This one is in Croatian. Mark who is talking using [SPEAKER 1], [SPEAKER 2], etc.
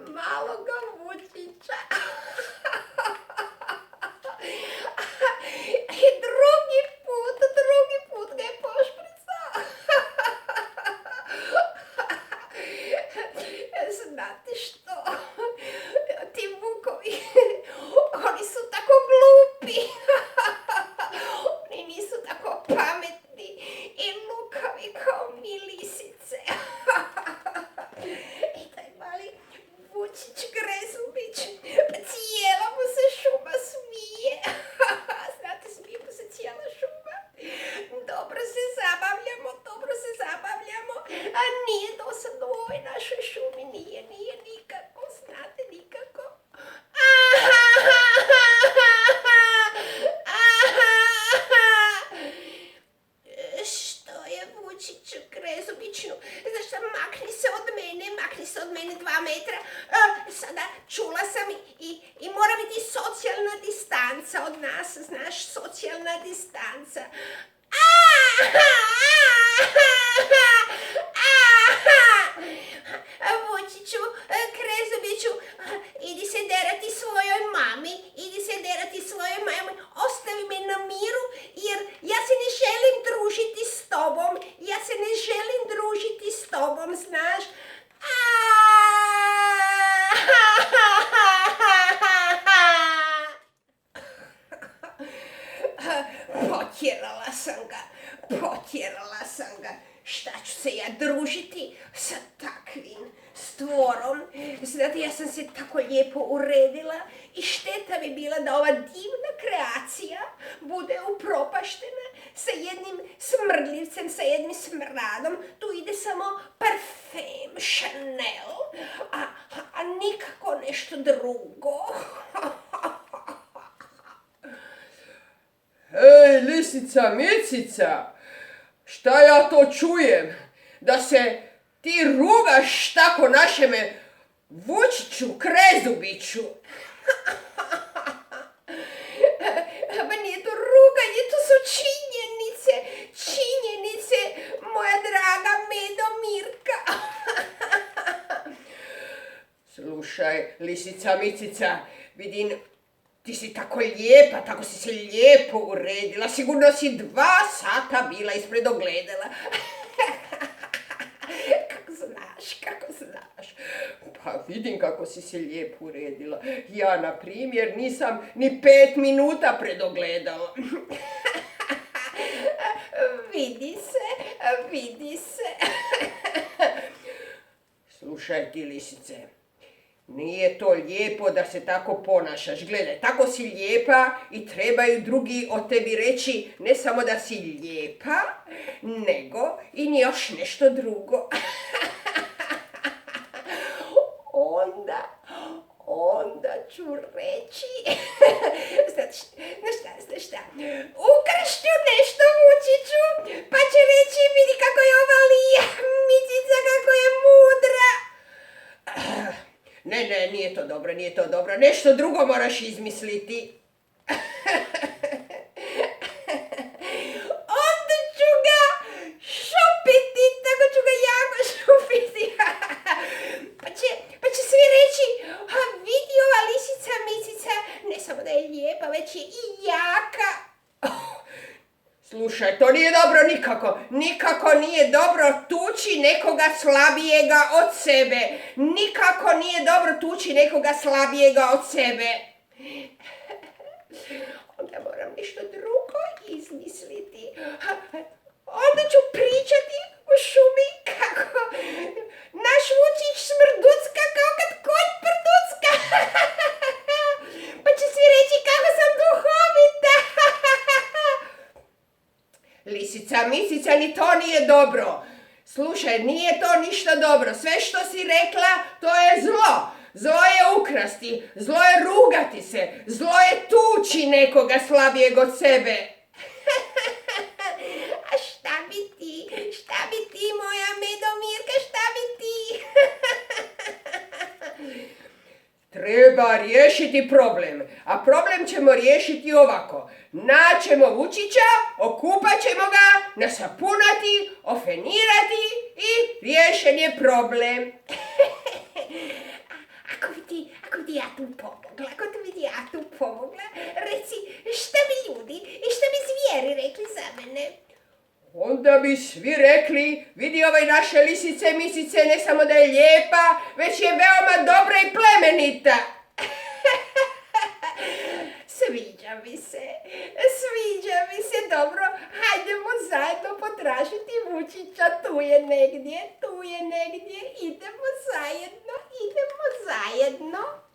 [SPEAKER 1] maloga Vučića. I drugi put ga je pošpricao. Znate što? Ti vukovi, oni su tako glupi. Oni nisu tako pametni i lukavi kao mi lisice. I taj mali Vučić Krezubić, cijela mu se šuma smije. Znate, smije mu se cijela šuma. Dobro se zabavljamo. A nije dosadno u ovoj našoj šumi, nije nikako, znate, nikako. Što je Vučiću Krezubiću? Zašto makni se od mene 2 metra. Sada čula sam i mora biti socijalna distanca od nas, znaš, socijalna distanca. Vučiću Krezubiću, idi se derati svojoj mami, ostavi me na miru, jer ja se ne želim družiti s tobom, znaš. Potjerala sam ga. Šta ću se ja družiti sa takvim stvorom? Znate, ja sam se tako lijepo uredila i šteta bi bila da ova divna kreacija bude upropaštena sa jednim smrdljivcem, sa jednim smradom. Tu ide samo parfem Chanel, a nikako nešto drugo.
[SPEAKER 2] Ej, lisica Micica, šta ja to čujem? Da se ti rugaš tako našeme Vučiću Krezubiću?
[SPEAKER 1] Pa nije to ruganje, to su činjenice, moja draga Medomirka.
[SPEAKER 2] Slušaj, lisica Micica, vidim, ti si tako lijepa, tako si se lijepo uredila, sigurno si 2 sata bila ispred ogledala. Kako znaš. Pa vidim kako si se lijepo uredila. Ja, na primjer, nisam ni 5 minuta pred ogledalom.
[SPEAKER 1] Vidi se.
[SPEAKER 2] Slušaj ti, lisice, nije to lijepo da se tako ponašaš. Gledaj, tako si lijepa i trebaju drugi o tebi reći ne samo da si lijepa, nego i još nešto drugo. Onda ću reći, znaš šta, ukraš ću nešto Vučiću, pa će reći vidi kako je ova Micica, kako je mudra. Ne, nije to dobro, nešto drugo moraš izmisliti.
[SPEAKER 1] Onda ću ga šupiti, tako ću ga jako šupiti. Pa će svi reći, vidi ova lisica Micica, ne samo da je lijepa, već je i jaka.
[SPEAKER 2] Slušaj, to nije dobro nikako nije dobro tući nekoga slabijega od sebe. Nikako nije dobro tući nekoga slabijega od sebe.
[SPEAKER 1] Onda moram nešto drugo izmisliti. Onda ću pričati u šumi kako naš Vučić smrducka kao kad konj prducka. Pa će svi reći kako sam duhovita.
[SPEAKER 2] Lisica Micica, ni to nije dobro. Slušaj, nije to ništa dobro. Sve što si rekla, to je zlo. Zlo je ukrasti, zlo je rugati se, zlo je tući nekoga slabijeg od sebe.
[SPEAKER 1] A šta bi ti moja Medomirka, šta bi ti?
[SPEAKER 2] Treba riješiti problem, a problem ćemo riješiti ovako. Naćemo Vučića, okupat ćemo ga, nasapunati, ofenirati i riješen je problem.
[SPEAKER 1] A ti ja tu pomogla, ako ti bi ja tu pomogla? Reci, šta bi ljudi i šta bi zvijeri rekli za mene?
[SPEAKER 2] Onda bi svi rekli, vidi ove naše lisice, misice, ne samo da je lijepa, već je veoma dobra i plemenita.
[SPEAKER 1] Sviđa mi se, dobro, hajdemo zajedno potražiti Vučića, tu je negdje, idemo zajedno.